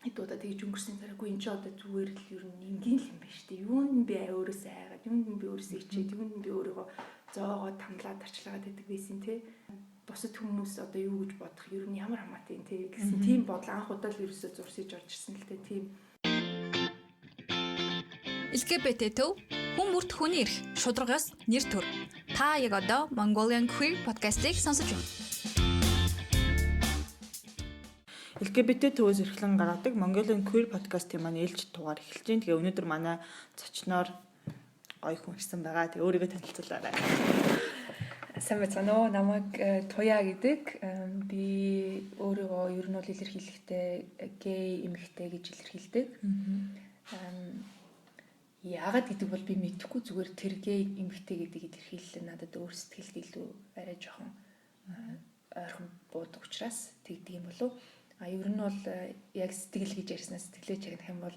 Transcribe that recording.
хэд удаа тэгж өнгөрсөн дараагүй энэ ч одоо зүгээр л ер нь энгийн юм байна шүү дээ. Юунд нь би өөрөөсөө айгаад, юунд нь би өөрөөсөө ичээд, юунд нь би өөрийгөө зоогоод тамлаад арчилгаад байдаг байсан тий. Бусад хүмүүс одоо юу гэж бодох, ер нь ямар хамаатай юм тий гэсэн тийм бодол анх удаа л ерөөсөө зурсаж орж ирсэн л дээ тийм. LGBT төв хүн бүрт хүний эрх шударгаас нэр төр. Та яг одоо Mongolian Queer podcast-ийг сонсож байна. LGBT төвөөс эрхлэн гаргадаг Mongolian Queer podcast-ийн маань ээлж дугаар эхэлж байна. Тэгээ өнөөдөр манай зочноор гоё хүн ирсэн байгаа. Тэгээ өөрийгөө танилцуулаарай. Сайн байна уу? Намайг Туя гэдэг. Би өөрийгөө ер нь бол илэрхийлэхдээ гей эмэгтэй гэж илэрхийлдэг. Яагаад гэдэг бол би мэдэхгүй, зүгээр тэр гей эмэгтэй гэдэг илэрхийлэл надад өөр сэтгэлд илүү арай жоохон ойрхон буудаг учраас тэгдэг юм болов. Ер нь бол яг сэтгэл гэж ярьснаас сэтгэлээ чагнах юм бол